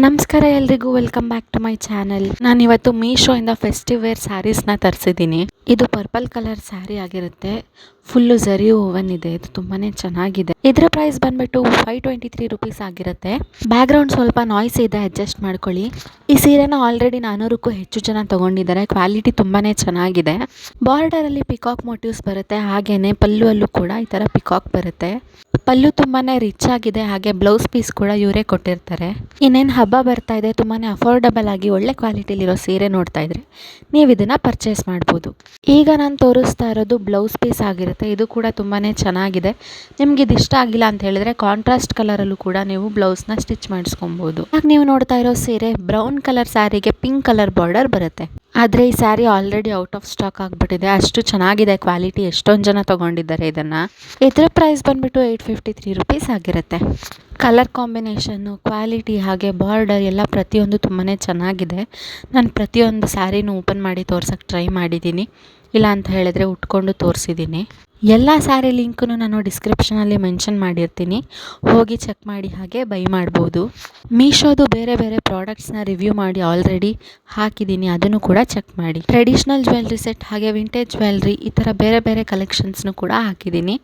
ನಮಸ್ಕಾರ ಎಲ್ರಿಗೂ, welcome back to my channel. ನಾನಿವತ್ತು ಮೀಶೋಯಿಂದ ಫೆಸ್ಟಿವ್ ವೇರ್ ಸ್ಯಾರೀಸ್ನ ತರಿಸಿದ್ದೀನಿ. ಇದು ಪರ್ಪಲ್ ಕಲರ್ ಸ್ಯಾರಿ ಆಗಿರುತ್ತೆ. ಫುಲ್ಲು ಝರಿ ಓವನ್ ಇದೆ. ಇದು ತುಂಬಾ ಚೆನ್ನಾಗಿದೆ. ಇದರ ಪ್ರೈಸ್ ಬಂದ್ಬಿಟ್ಟು 523 ರುಪೀಸ್ ಆಗಿರುತ್ತೆ. ಬ್ಯಾಕ್ಗ್ರೌಂಡ್ ಸ್ವಲ್ಪ ನಾಯ್ಸ್ ಇದೆ, ಅಡ್ಜಸ್ಟ್ ಮಾಡ್ಕೊಳ್ಳಿ. ಈ ಸೀರೆನ ಆಲ್ರೆಡಿ 400ಕ್ಕೂ ಹೆಚ್ಚು ಜನ ತಗೊಂಡಿದ್ದಾರೆ. ಕ್ವಾಲಿಟಿ ತುಂಬಾ ಚೆನ್ನಾಗಿದೆ. ಬಾರ್ಡರಲ್ಲಿ ಪಿಕಾಕ್ ಮೋಟಿವ್ಸ್ ಬರುತ್ತೆ, ಹಾಗೇನೆ ಪಲ್ಲುವಲ್ಲೂ ಕೂಡ ಈ ಥರ ಪಿಕಾಕ್ ಬರುತ್ತೆ. ಪಲ್ಲು ತುಂಬಾ ರಿಚ್ ಆಗಿದೆ, ಹಾಗೆ ಬ್ಲೌಸ್ ಪೀಸ್ ಕೂಡ ಇವರೇ ಕೊಟ್ಟಿರ್ತಾರೆ. ಇನ್ನೇನು ಹಬ್ಬ ಬರ್ತಾ ಇದೆ, ತುಂಬಾ ಅಫೋರ್ಡಬಲ್ ಆಗಿ ಒಳ್ಳೆ ಕ್ವಾಲಿಟಿಲಿರೋ ಸೀರೆ ನೋಡ್ತಾ ಇದ್ರೆ ನೀವು ಇದನ್ನು ಪರ್ಚೇಸ್ ಮಾಡ್ಬೋದು. ಈಗ ನಾನು ತೋರಿಸ್ತಾ ಇರೋದು ಬ್ಲೌಸ್ ಪೀಸ್ ಆಗಿರುತ್ತೆ. ಇದು ಕೂಡ ತುಂಬಾ ಚೆನ್ನಾಗಿದೆ. ನಿಮ್ಗೆ ಇದು ಇಷ್ಟ ಆಗಿಲ್ಲ ಅಂತ ಹೇಳಿದ್ರೆ ಕಾಂಟ್ರಾಸ್ಟ್ ಕಲರಲ್ಲೂ ಕೂಡ ನೀವು ಬ್ಲೌಸ್ನ ಸ್ಟಿಚ್ ಮಾಡಿಸ್ಕೊಬೋದು. ಆಗ ನೀವು ನೋಡ್ತಾ ಇರೋ ಸೀರೆ ಬ್ರೌನ್ ಕಲರ್ ಸ್ಯಾರಿಗೆ ಪಿಂಕ್ ಕಲರ್ ಬಾರ್ಡರ್ ಬರುತ್ತೆ. ಆದರೆ ಈ saree already out of stock ಆಗಿಬಿಟ್ಟಿದೆ. ಅಷ್ಟು ಚೆನ್ನಾಗಿದೆ ಕ್ವಾಲಿಟಿ, ಎಷ್ಟೊಂದು ಜನ ತೊಗೊಂಡಿದ್ದಾರೆ ಇದನ್ನು. ಇದರ ಪ್ರೈಸ್ ಬಂದುಬಿಟ್ಟು 853 ರುಪೀಸ್ ಆಗಿರುತ್ತೆ. ಕಲರ್ ಕಾಂಬಿನೇಷನ್ನು, ಕ್ವಾಲಿಟಿ ಹಾಗೆ ಬಾರ್ಡರ್ ಎಲ್ಲ ಪ್ರತಿಯೊಂದು ತುಂಬಾ ಚೆನ್ನಾಗಿದೆ. ನಾನು ಪ್ರತಿಯೊಂದು ಸ್ಯಾರಿನೂ ಓಪನ್ ಮಾಡಿ ತೋರ್ಸೋಕ್ಕೆ ಟ್ರೈ ಮಾಡಿದ್ದೀನಿ. ಇಲ್ಲ ಅಂತ ಹೇಳಿದ್ರೆ ಉಟ್ಕೊಂಡು ತೋರಿಸಿದ್ದೀನಿ. ಎಲ್ಲ ಸ್ಯಾರಿ ಲಿಂಕೂ ನಾನು ಡಿಸ್ಕ್ರಿಪ್ಷನಲ್ಲಿ ಮೆನ್ಷನ್ ಮಾಡಿರ್ತೀನಿ, ಹೋಗಿ ಚೆಕ್ ಮಾಡಿ ಹಾಗೆ ಬೈ ಮಾಡ್ಬೋದು. ಮೀಶೋದು ಬೇರೆ ಬೇರೆ ಪ್ರಾಡಕ್ಟ್ಸ್ನ ರಿವ್ಯೂ ಮಾಡಿ ಆಲ್ರೆಡಿ ಹಾಕಿದ್ದೀನಿ, ಅದನ್ನು ಕೂಡ ಚೆಕ್ ಮಾಡಿ. ಟ್ರೆಡಿಷ್ನಲ್ ಜ್ಯುವೆಲ್ರಿ ಸೆಟ್ ಹಾಗೆ ವಿಂಟೇಜ್ ಜ್ಯುವೆಲ್ರಿ ಈ ಥರ ಬೇರೆ ಬೇರೆ ಕಲೆಕ್ಷನ್ಸ್ನು ಕೂಡ ಹಾಕಿದ್ದೀನಿ.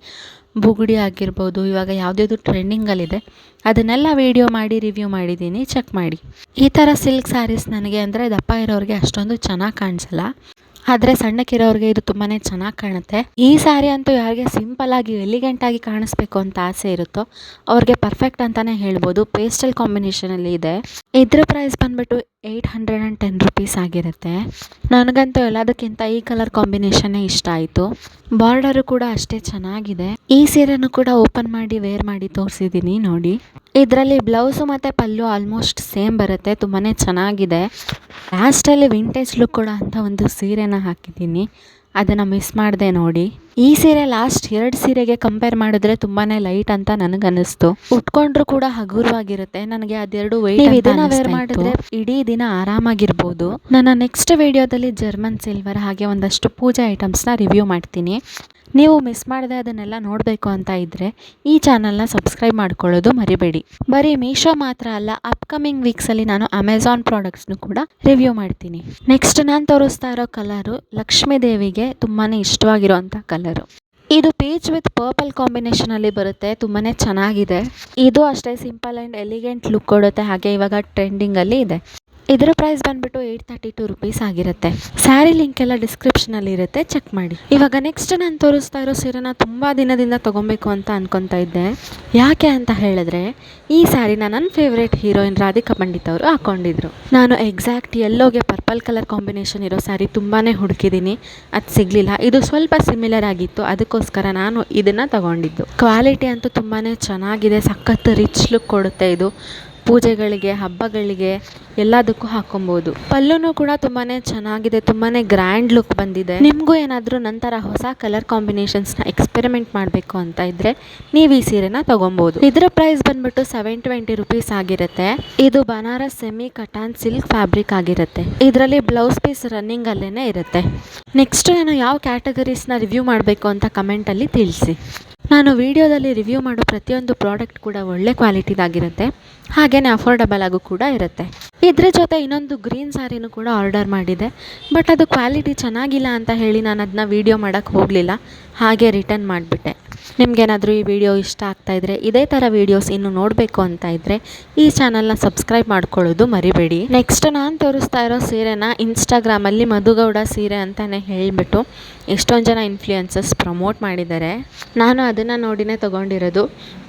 ಬುಗುಡಿ ಆಗಿರ್ಬೋದು, ಇವಾಗ ಯಾವುದ್ಯಾವುದು ಟ್ರೆಂಡಿಂಗಲ್ಲಿದೆ ಅದನ್ನೆಲ್ಲ ವಿಡಿಯೋ ಮಾಡಿ ರಿವ್ಯೂ ಮಾಡಿದ್ದೀನಿ, ಚೆಕ್ ಮಾಡಿ. ಈ ಥರ ಸಿಲ್ಕ್ ಸ್ಯಾರೀಸ್ ನನಗೆ ಅಂದರೆ ದಪ್ಪ ಇರೋರಿಗೆ ಅಷ್ಟೊಂದು ಚೆನ್ನಾಗಿ ಕಾಣಿಸಲ್ಲ, ಆದರೆ ಸಣ್ಣಕ್ಕಿರೋರಿಗೆ ಇದು ತುಂಬಾ ಚೆನ್ನಾಗಿ ಕಾಣುತ್ತೆ. ಈ ಸ್ಯಾರಿ ಅಂತೂ ಯಾರಿಗೆ ಸಿಂಪಲ್ಲಾಗಿ ಎಲಿಗೆಂಟಾಗಿ ಕಾಣಿಸ್ಬೇಕು ಅಂತ ಆಸೆ ಇರುತ್ತೋ ಅವ್ರಿಗೆ ಪರ್ಫೆಕ್ಟ್ ಅಂತಲೇ ಹೇಳ್ಬೋದು. ಪೇಸ್ಟಲ್ ಕಾಂಬಿನೇಷನಲ್ಲಿ ಇದೆ. ಇದ್ರ ಪ್ರೈಸ್ ಬಂದುಬಿಟ್ಟು 810 ರುಪೀಸ್ ಆಗಿರುತ್ತೆ. ನನಗಂತೂ ಎಲ್ಲದಕ್ಕಿಂತ ಈ ಕಲರ್ ಕಾಂಬಿನೇಷನ್ನೇ ಇಷ್ಟ ಆಯಿತು. ಬಾರ್ಡರು ಕೂಡ ಅಷ್ಟೇ ಚೆನ್ನಾಗಿದೆ. ಈ ಸೀರೆನೂ ಕೂಡ ಓಪನ್ ಮಾಡಿ ವೇರ್ ಮಾಡಿ ತೋರಿಸಿದ್ದೀನಿ ನೋಡಿ. ಇದರಲ್ಲಿ ಬ್ಲೌಸು ಮತ್ತು ಪಲ್ಲು ಆಲ್ಮೋಸ್ಟ್ ಸೇಮ್ ಬರುತ್ತೆ, ತುಂಬಾ ಚೆನ್ನಾಗಿದೆ. ಲಾಸ್ಟಲ್ಲಿ ವಿಂಟೇಜ್ ಲುಕ್ ಕೂಡ ಅಂತ ಒಂದು ಸೀರೆನ ಹಾಕಿದ್ದೀನಿ, ಅದನ್ನು ಮಿಸ್ ಮಾಡಿದೆ ನೋಡಿ. ಈ ಸೀರೆ ಲಾಸ್ಟ್ 2 ಸೀರೆಗೆ ಕಂಪೇರ್ ಮಾಡಿದ್ರೆ ತುಂಬಾ ಲೈಟ್ ಅಂತ ನನಗನ್ನಿಸ್ತು. ಉಟ್ಕೊಂಡ್ರು ಕೂಡ ಹಗುರವಾಗಿರುತ್ತೆ. ನನಗೆ ಅದೆರಡು ವೆಯ್ಟ್ ಇದನ್ನ ವೇರ್ ಮಾಡಿದ್ರೆ ಇಡೀ ದಿನ ಆರಾಮಾಗಿರ್ಬೋದು. ನನ್ನ ನೆಕ್ಸ್ಟ್ ವಿಡಿಯೋದಲ್ಲಿ ಜರ್ಮನ್ ಸಿಲ್ವರ್ ಹಾಗೆ ಒಂದಷ್ಟು ಪೂಜಾ ಐಟಮ್ಸ್ನ ರಿವ್ಯೂ ಮಾಡ್ತೀನಿ. ನೀವು ಮಿಸ್ ಮಾಡದೆ ಅದನ್ನೆಲ್ಲ ನೋಡಬೇಕು ಅಂತ ಇದ್ದರೆ ಈ ಚಾನಲ್ನ ಸಬ್ಸ್ಕ್ರೈಬ್ ಮಾಡ್ಕೊಳ್ಳೋದು ಮರಿಬೇಡಿ. ಬರೀ ಮೀಶೋ ಮಾತ್ರ ಅಲ್ಲ, ಅಪ್ಕಮಿಂಗ್ ವೀಕ್ಸಲ್ಲಿ ನಾನು ಅಮೆಝಾನ್ ಪ್ರಾಡಕ್ಟ್ಸ್ನು ಕೂಡ ರಿವ್ಯೂ ಮಾಡ್ತೀನಿ. ನೆಕ್ಸ್ಟ್ ನಾನು ತೋರಿಸ್ತಾ ಇರೋ ಕಲರು ಲಕ್ಷ್ಮೀ ದೇವಿಗೆ ತುಂಬಾ ಇಷ್ಟವಾಗಿರೋಂಥ ಕಲರು. ಇದು ಪೀಚ್ ವಿತ್ ಪರ್ಪಲ್ ಕಾಂಬಿನೇಷನಲ್ಲಿ ಬರುತ್ತೆ, ತುಂಬಾ ಚೆನ್ನಾಗಿದೆ. ಇದು ಅಷ್ಟೇ ಸಿಂಪಲ್ ಆ್ಯಂಡ್ ಎಲಿಗೆಂಟ್ ಲುಕ್ ಕೊಡುತ್ತೆ, ಹಾಗೆ ಇವಾಗ ಟ್ರೆಂಡಿಂಗಲ್ಲಿ ಇದೆ. ಇದರ ಪ್ರೈಸ್ ಬಂದುಬಿಟ್ಟು 832 ರುಪೀಸ್ ಆಗಿರುತ್ತೆ. ಸ್ಯಾರಿ ಲಿಂಕ್ ಎಲ್ಲ ಡಿಸ್ಕ್ರಿಪ್ಷನಲ್ಲಿ ಇರುತ್ತೆ, ಚೆಕ್ ಮಾಡಿ. ಇವಾಗ ನೆಕ್ಸ್ಟ್ ನಾನು ತೋರಿಸ್ತಾ ಇರೋ ಸೀರೆನ ತುಂಬ ದಿನದಿಂದ ತೊಗೊಬೇಕು ಅಂತ ಅನ್ಕೊತಾ ಇದ್ದೆ. ಯಾಕೆ ಅಂತ ಹೇಳಿದ್ರೆ ಈ ಸ್ಯಾರಿನ ನನ್ನ ಫೇವ್ರೇಟ್ ಹೀರೋಯಿನ್ ರಾಧಿಕಾ ಪಂಡಿತ್ ಅವರು ಹಾಕ್ಕೊಂಡಿದ್ರು. ನಾನು ಎಕ್ಸಾಕ್ಟ್ ಯೆಲ್ಲೋಗೆ ಪರ್ಪಲ್ ಕಲರ್ ಕಾಂಬಿನೇಷನ್ ಇರೋ ಸ್ಯಾರಿ ತುಂಬಾ ಹುಡುಕಿದ್ದೀನಿ, ಅದು ಸಿಗಲಿಲ್ಲ. ಇದು ಸ್ವಲ್ಪ ಸಿಮಿಲರ್ ಆಗಿತ್ತು, ಅದಕ್ಕೋಸ್ಕರ ನಾನು ಇದನ್ನು ತಗೊಂಡಿದ್ದು. ಕ್ವಾಲಿಟಿ ಅಂತೂ ತುಂಬಾ ಚೆನ್ನಾಗಿದೆ, ಸಖತ್ ರಿಚ್ ಲುಕ್ ಕೊಡುತ್ತೆ. ಇದು ಪೂಜೆಗಳಿಗೆ, ಹಬ್ಬಗಳಿಗೆ ಎಲ್ಲದಕ್ಕೂ ಹಾಕೊಬೋದು. ಪಲ್ಲುನೂ ಕೂಡ ತುಂಬಾ ಚೆನ್ನಾಗಿದೆ, ತುಂಬಾ ಗ್ರ್ಯಾಂಡ್ ಲುಕ್ ಬಂದಿದೆ. ನಿಮಗೂ ಏನಾದರೂ ನಂತರ ಹೊಸ ಕಲರ್ ಕಾಂಬಿನೇಷನ್ಸ್ನ ಎಕ್ಸ್ಪೆರಿಮೆಂಟ್ ಮಾಡಬೇಕು ಅಂತ ಇದ್ದರೆ ನೀವು ಈ ಸೀರೆನ ತೊಗೊಬೋದು. ಇದರ ಪ್ರೈಸ್ ಬಂದ್ಬಿಟ್ಟು 720 ರುಪೀಸ್ ಆಗಿರುತ್ತೆ. ಇದು ಬನಾರಸ್ ಸೆಮಿ ಕಟಾನ್ ಸಿಲ್ಕ್ ಫ್ಯಾಬ್ರಿಕ್ ಆಗಿರುತ್ತೆ. ಇದರಲ್ಲಿ ಬ್ಲೌಸ್ ಪೀಸ್ ರನ್ನಿಂಗ್ ಅಲ್ಲೇ ಇರುತ್ತೆ. ನೆಕ್ಸ್ಟ್ ನಾನು ಯಾವ ಕ್ಯಾಟಗರೀಸ್ನ ರಿವ್ಯೂ ಮಾಡಬೇಕು ಅಂತ ಕಮೆಂಟಲ್ಲಿ ತಿಳಿಸಿ. ನಾನು ವಿಡಿಯೋದಲ್ಲಿ ರಿವ್ಯೂ ಮಾಡೋ ಪ್ರತಿಯೊಂದು ಪ್ರಾಡಕ್ಟ್ ಕೂಡ ಒಳ್ಳೆ ಕ್ವಾಲಿಟಿದಾಗಿರುತ್ತೆ, ಹಾಗೆಯೇ ಅಫೋರ್ಡಬಲ್ ಆಗು ಕೂಡ ಇರುತ್ತೆ. ಇದ್ರ ಜೊತೆ ಇನ್ನೊಂದು ಗ್ರೀನ್ ಸ್ಯಾರಿನೂ ಕೂಡ ಆರ್ಡರ್ ಮಾಡಿದೆ, ಬಟ್ ಅದು ಕ್ವಾಲಿಟಿ ಚೆನ್ನಾಗಿಲ್ಲ ಅಂತ ಹೇಳಿ ನಾನು ಅದನ್ನ ವಿಡಿಯೋ ಮಾಡೋಕ್ಕೆ ಹೋಗಲಿಲ್ಲ, ಹಾಗೆ ರಿಟರ್ನ್ ಮಾಡಿಬಿಟ್ಟೆ. ನಿಮಗೇನಾದರೂ ಈ ವಿಡಿಯೋ ಇಷ್ಟ ಆಗ್ತಾಯಿದ್ರೆ, ಇದೇ ಥರ ವೀಡಿಯೋಸ್ ಇನ್ನು ನೋಡಬೇಕು ಅಂತ ಇದ್ದರೆ ಈ ಚಾನಲ್ನ ಸಬ್ಸ್ಕ್ರೈಬ್ ಮಾಡ್ಕೊಳ್ಳೋದು ಮರಿಬೇಡಿ. ನೆಕ್ಸ್ಟ್ ನಾನು ತೋರಿಸ್ತಾ ಇರೋ ಸೀರೆನ ಇನ್ಸ್ಟಾಗ್ರಾಮಲ್ಲಿ ಮಧುಗೌಡ ಸೀರೆ ಅಂತಲೇ ಹೇಳಿಬಿಟ್ಟು ಎಷ್ಟೊಂದು ಜನ ಇನ್ಫ್ಲೂಯೆನ್ಸರ್ಸ್ ಪ್ರಮೋಟ್ ಮಾಡಿದ್ದಾರೆ. ನಾನು ಅದನ್ನು ನೋಡಿನೇ ತೊಗೊಂಡಿರೋದು.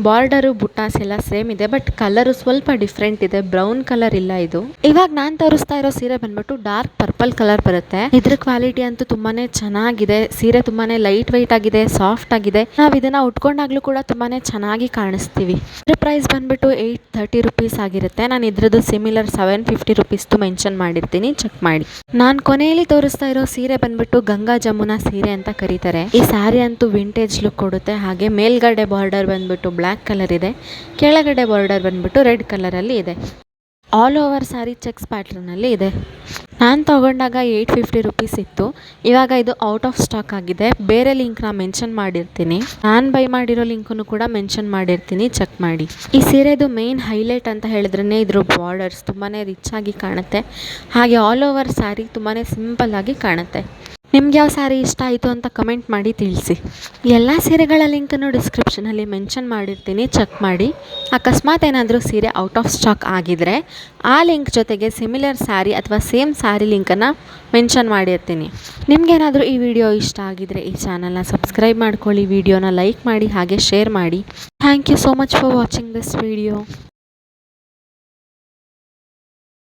ಬಾರ್ಡರು ಬುಟ್ಟಾಸ್ ಎಲ್ಲ ಸೇಮ್ ಇದೆ, ಬಟ್ ಕಲರು ಸ್ವಲ್ಪ ಡಿಫ್ರೆಂಟ್ ಇದೆ, ಬ್ರೌನ್ ಕಲರ್ ಇಲ್ಲ ಇದು. ಇವಾಗ ನಾನು ತೋರಿಸ್ತಾ ಇರೋ ಸೀರೆ ಬಂದ್ಬಿಟ್ಟು ಡಾರ್ಕ್ ಪರ್ಪಲ್ ಕಲರ್ ಬರುತ್ತೆ. ಇದ್ರ ಕ್ವಾಲಿಟಿ ಅಂತೂ ತುಂಬಾ ಚೆನ್ನಾಗಿದೆ. ಸೀರೆ ತುಂಬಾ ಲೈಟ್ ವೆಯ್ಟ್ ಆಗಿದೆ, ಸಾಫ್ಟ್ ಆಗಿದೆ. ನಾವು ಇದನ್ನು ಉಟ್ಕೊಂಡಾಗ್ಲೂ ಕೂಡ ತುಂಬಾ ಚೆನ್ನಾಗಿ ಕಾಣಿಸ್ತೀವಿ. ಇದ್ರ ಪ್ರೈಸ್ ಬಂದ್ಬಿಟ್ಟು 830 ರುಪೀಸ್ ಆಗಿರುತ್ತೆ. ನಾನು ಇದ್ರದ್ದು ಸಿಮಿಲರ್ 750 ರುಪೀಸ್ದು ಮೆನ್ಷನ್ ಮಾಡಿರ್ತೀನಿ, ಚೆಕ್ ಮಾಡಿ. ನಾನು ಕೊನೆಯಲ್ಲಿ ತೋರಿಸ್ತಾ ಇರೋ ಸೀರೆ ಬಂದ್ಬಿಟ್ಟು ಗಂಗಾ ಜಮುನಾ ಸೀರೆ ಅಂತ ಕರೀತಾರೆ. ಈ ಸ್ಯಾರಿ ಅಂತೂ ವಿಂಟೇಜ್ ಲುಕ್ ಕೊಡುತ್ತೆ. ಹಾಗೆ ಮೇಲ್ಗಡೆ ಬಾರ್ಡರ್ ಬಂದ್ಬಿಟ್ಟು ಬ್ಲ್ಯಾಕ್ ಕಲರ್ ಇದೆ, ಕೆಳಗಡೆ ಬಾರ್ಡರ್ ಬಂದ್ಬಿಟ್ಟು ರೆಡ್ ಕಲರಲ್ಲಿ ಇದೆ. ಆಲ್ ಓವರ್ ಸ್ಯಾರಿ ಚೆಕ್ಸ್ ಪ್ಯಾಟ್ರನಲ್ಲಿ ಇದೆ. ನಾನು ತೊಗೊಂಡಾಗ 850 ರುಪೀಸ್ ಇತ್ತು. ಇವಾಗ ಇದು ಔಟ್ ಆಫ್ ಸ್ಟಾಕ್ ಆಗಿದೆ. ಬೇರೆ ಲಿಂಕ್ನ ಮೆನ್ಷನ್ ಮಾಡಿರ್ತೀನಿ. ನಾನು ಬೈ ಮಾಡಿರೋ ಲಿಂಕನ್ನು ಕೂಡ ಮೆನ್ಷನ್ ಮಾಡಿರ್ತೀನಿ, ಚೆಕ್ ಮಾಡಿ. ಈ ಸೀರೆದು ಮೇನ್ ಹೈಲೈಟ್ ಅಂತ ಹೇಳಿದ್ರೇ ಇದ್ರ ಬಾರ್ಡರ್ಸ್ ತುಂಬಾ ರಿಚ್ ಆಗಿ ಕಾಣುತ್ತೆ. ಹಾಗೆ ಆಲ್ ಓವರ್ ಸ್ಯಾರಿ ತುಂಬಾ ಸಿಂಪಲ್ ಆಗಿ ಕಾಣುತ್ತೆ. ನಿಮ್ಗೆ ಯಾವ ಸ್ಯಾರಿ ಇಷ್ಟ ಆಯಿತು ಅಂತ ಕಮೆಂಟ್ ಮಾಡಿ ತಿಳಿಸಿ. ಎಲ್ಲ ಸೀರೆಗಳ ಲಿಂಕನ್ನು ಡಿಸ್ಕ್ರಿಪ್ಷನಲ್ಲಿ ಮೆನ್ಷನ್ ಮಾಡಿರ್ತೀನಿ, ಚೆಕ್ ಮಾಡಿ. ಅಕಸ್ಮಾತ್ ಏನಾದರೂ ಸೀರೆ ಔಟ್ ಆಫ್ ಸ್ಟಾಕ್ ಆಗಿದ್ದರೆ ಆ ಲಿಂಕ್ ಜೊತೆಗೆ ಸಿಮಿಲರ್ ಸ್ಯಾರಿ ಅಥವಾ ಸೇಮ್ ಸ್ಯಾರಿ ಲಿಂಕನ್ನು ಮೆನ್ಷನ್ ಮಾಡಿರ್ತೀನಿ. ನಿಮಗೇನಾದರೂ ಈ ವಿಡಿಯೋ ಇಷ್ಟ ಆಗಿದರೆ ಈ ಚಾನಲ್ನ ಸಬ್ಸ್ಕ್ರೈಬ್ ಮಾಡ್ಕೊಳ್ಳಿ, ವಿಡಿಯೋನ ಲೈಕ್ ಮಾಡಿ ಹಾಗೆ ಶೇರ್ ಮಾಡಿ. Thank you so much for watching this video.